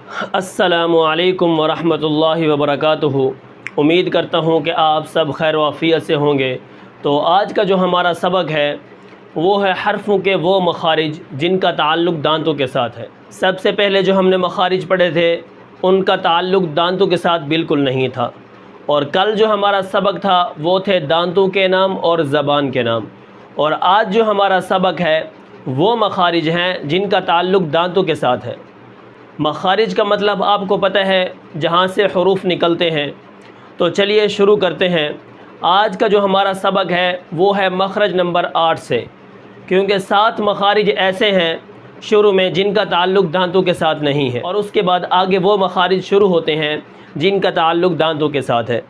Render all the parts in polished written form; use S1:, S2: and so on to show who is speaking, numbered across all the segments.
S1: السلام علیکم ورحمۃ اللہ وبرکاتہ۔ امید کرتا ہوں کہ آپ سب خیر و عافیت سے ہوں گے۔ تو آج کا جو ہمارا سبق ہے وہ ہے حرفوں کے وہ مخارج جن کا تعلق دانتوں کے ساتھ ہے۔ سب سے پہلے جو ہم نے مخارج پڑھے تھے ان کا تعلق دانتوں کے ساتھ بالکل نہیں تھا، اور کل جو ہمارا سبق تھا وہ تھے دانتوں کے نام اور زبان کے نام، اور آج جو ہمارا سبق ہے وہ مخارج ہیں جن کا تعلق دانتوں کے ساتھ ہے۔ مخارج کا مطلب آپ کو پتہ ہے جہاں سے حروف نکلتے ہیں۔ تو چلیے شروع کرتے ہیں۔ آج کا جو ہمارا سبق ہے وہ ہے مخرج نمبر 8 سے، کیونکہ 7 مخارج ایسے ہیں شروع میں جن کا تعلق دانتوں کے ساتھ نہیں ہے، اور اس کے بعد آگے وہ مخارج شروع ہوتے ہیں جن کا تعلق دانتوں کے ساتھ ہے۔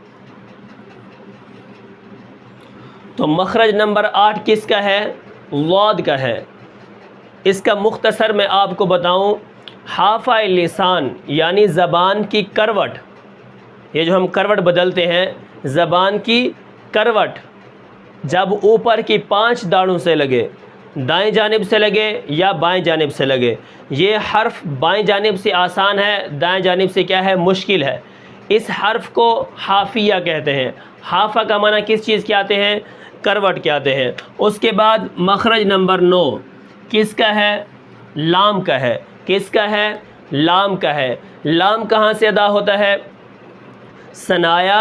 S1: تو مخرج نمبر 8 کس کا ہے؟ ضاد کا ہے۔ اس کا مختصر میں آپ کو بتاؤں، حافہ لسان یعنی زبان کی کروٹ، یہ جو ہم کروٹ بدلتے ہیں، زبان کی کروٹ جب اوپر کی 5 داڑوں سے لگے، دائیں جانب سے لگے یا بائیں جانب سے لگے، یہ حرف بائیں جانب سے آسان ہے، دائیں جانب سے کیا ہے؟ مشکل ہے۔ اس حرف کو حافیہ کہتے ہیں۔ حافہ کا معنی کس چیز کے آتے ہیں؟ کروٹ کے آتے ہیں۔ اس کے بعد مخرج نمبر 9 کس کا ہے؟ لام کا ہے۔ کس کا ہے؟ لام کا ہے۔ لام کہاں سے ادا ہوتا ہے؟ ثنایا،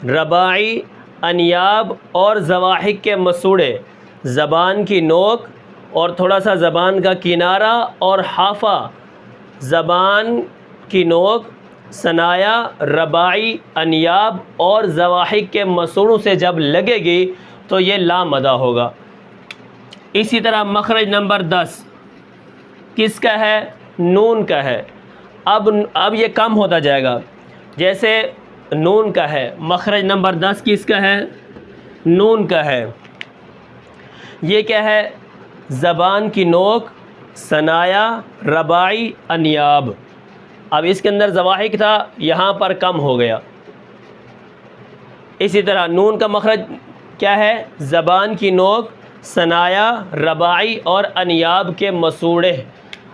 S1: رباعی، انیاب اور زواحق کے مسوڑے، زبان کی نوک اور تھوڑا سا زبان کا کنارہ اور حافہ، زبان کی نوک، ثنایا، رباعی، انیاب اور زواحق کے مسوڑوں سے جب لگے گی تو یہ لام ادا ہوگا۔ اسی طرح مخرج نمبر 10 کس کا ہے؟ نون کا ہے۔ اب یہ کم ہوتا جائے گا، جیسے نون کا ہے۔ مخرج نمبر 10 کس کا ہے؟ نون کا ہے۔ یہ کیا ہے؟ زبان کی نوک، ثنایا، رباعی، انیاب۔ اب اس کے اندر زواحق تھا، یہاں پر کم ہو گیا۔ اسی طرح نون کا مخرج کیا ہے؟ زبان کی نوک، ثنایا، رباعی اور انیاب کے مسوڑے۔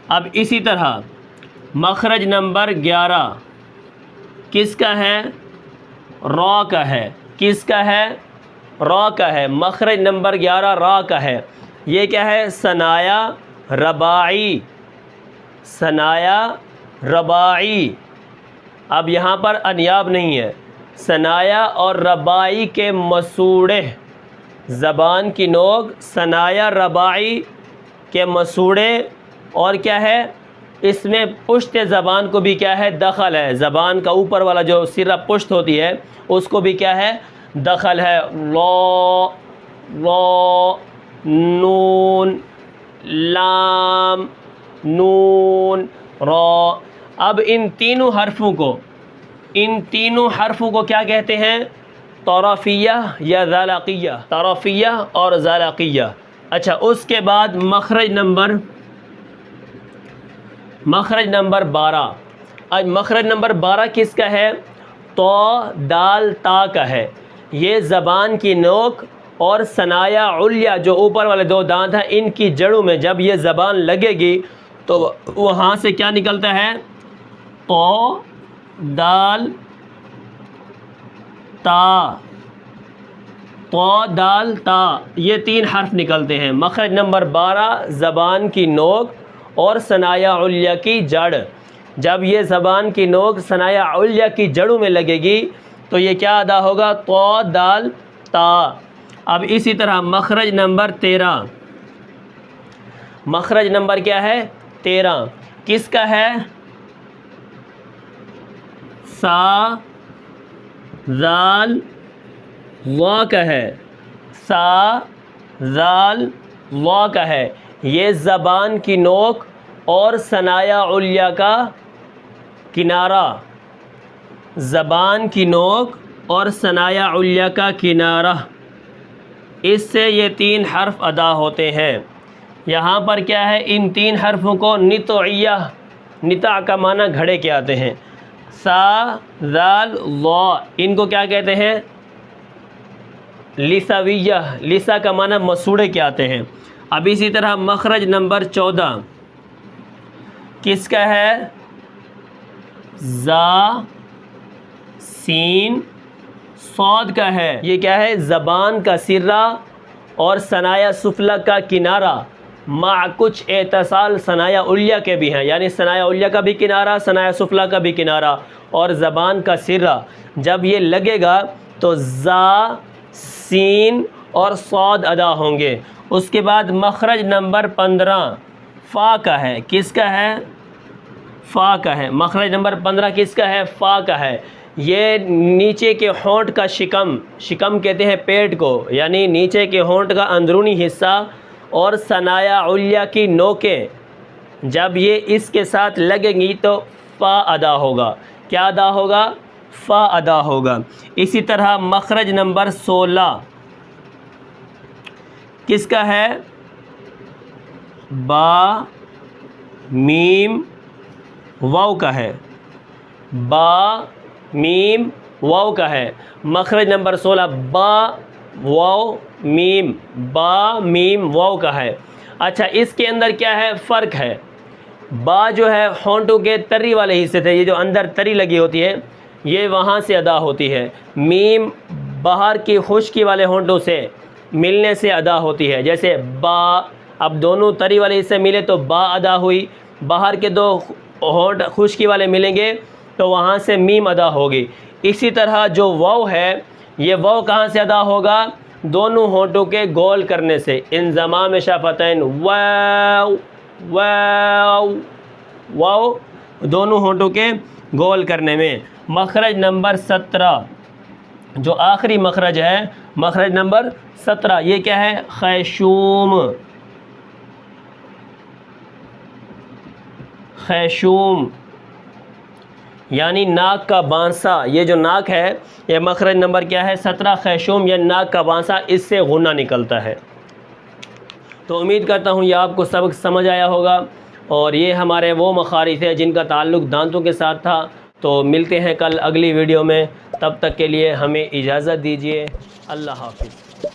S1: اب اسی طرح مخرج نمبر 11 کس کا ہے؟ را کا ہے۔ کس کا ہے؟ را کا ہے۔ مخرج نمبر 11 را کا ہے۔ یہ کیا ہے؟ ثنایا، رباعی، ثنایا، رباعی۔ اب یہاں پر انیاب نہیں ہے، ثنایا اور رباعی کے مسوڑے، زبان کی نوک، ثنایا، رباعی کے مسوڑے، اور کیا ہے؟ اس میں پشت زبان کو بھی کیا ہے؟ دخل ہے۔ زبان کا اوپر والا جو سرہ پشت ہوتی ہے اس کو بھی کیا ہے؟ دخل ہے۔ لا، را، نون، لام، نون، را۔ اب ان تینوں حرفوں کو کیا کہتے ہیں؟ طرفیہ یا ذالقیہ۔ طرفیہ اور ذالقیہ۔ اچھا، اس کے بعد مخرج نمبر 12۔ آج مخرج نمبر 12 کس کا ہے؟ تو، دال، تا کا ہے۔ یہ زبان کی نوک اور ثنایا علیا جو اوپر والے 2 دانت ہیں ان کی جڑوں میں جب یہ زبان لگے گی تو وہاں سے کیا نکلتا ہے؟ تو، دال، تا، تو، دال، تا، یہ 3 حرف نکلتے ہیں۔ مخرج نمبر 12 زبان کی نوک اور ثنایا علیا کی جڑ، جب یہ زبان کی نوک ثنایا علیا کی جڑوں میں لگے گی تو یہ کیا ادا ہوگا؟ تو، دال، تا۔ اب اسی طرح مخرج نمبر 13۔ مخرج نمبر کیا ہے؟ 13۔ کس کا ہے؟ سا، زال، وا کا ہے۔ سا، زال، وا کا ہے۔ یہ زبان کی نوک اور ثنایا علیا کا کنارہ، زبان کی نوک اور ثنایا علیا کا کنارہ، اس سے یہ 3 حرف ادا ہوتے ہیں۔ یہاں پر کیا ہے؟ ان 3 حرفوں کو نطعیہ، نطع کا معنی گھڑے کے آتے ہیں۔ سا، زال، وا، ان کو کیا کہتے ہیں؟ لسویہ، لسا کا معنی مسوڑے کے آتے ہیں۔ اب اسی طرح مخرج نمبر 14 کس کا ہے؟ زا سین صاد کا ہے. یہ کیا ہے؟ زبان کا سرہ اور ثنایا سفلی کا کنارہ، مع کچھ اتصال ثنایا علیہ کے بھی ہیں، یعنی ثنایا علیہ کا بھی کنارہ، ثنایا سفلی کا بھی کنارہ اور زبان کا سرہ. جب یہ لگے گا تو زا سین اور صاد ادا ہوں گے. اس کے بعد مخرج نمبر 15 فا کا ہے. کس کا ہے؟ فا کا ہے. مخرج نمبر 15 کس کا ہے؟ فا کا ہے. یہ نیچے کے ہونٹ کا شکم کہتے ہیں پیٹ کو، یعنی نیچے کے ہونٹ کا اندرونی حصہ اور ثنایا علیہ کی نوکیں جب یہ اس کے ساتھ لگیں گی تو فا ادا ہوگا. کیا ادا ہوگا؟ فا ادا ہوگا. اسی طرح مخرج نمبر 16 کس کا ہے؟ با میم واو کا ہے. با میم واو کا ہے. مخرج نمبر 16 با واو میم، با میم واو کا ہے. اچھا، اس کے اندر کیا ہے؟ فرق ہے. با جو ہے ہونٹوں کے تری والے حصے تھے، یہ جو اندر تری لگی ہوتی ہے یہ وہاں سے ادا ہوتی ہے. میم باہر کی خشکی والے ہونٹوں سے ملنے سے ادا ہوتی ہے. جیسے با، اب دونوں تری والے حصے ملے تو با ادا ہوئی، باہر کے دو ہونٹ خشکی والے ملیں گے تو وہاں سے میم ادا ہوگی. اسی طرح جو واو ہے، یہ واو کہاں سے ادا ہوگا؟ دونوں ہونٹوں کے گول کرنے سے. انضمام شفتین، واو واو واو، دونوں ہونٹوں کے گول کرنے میں. مخرج نمبر 17 جو آخری مخرج ہے، مخرج نمبر 17 یہ کیا ہے؟ خیشوم. خیشوم یعنی ناک کا بانسا. یہ جو ناک ہے یہ مخرج نمبر کیا ہے؟ 17 خیشوم یا ناک کا بانسا، اس سے غنہ نکلتا ہے. تو امید کرتا ہوں یہ آپ کو سبق سمجھ آیا ہوگا، اور یہ ہمارے وہ مخارج ہیں جن کا تعلق دانتوں کے ساتھ تھا. تو ملتے ہیں کل اگلی ویڈیو میں، تب تک کے لیے ہمیں اجازت دیجیے. اللہ حافظ.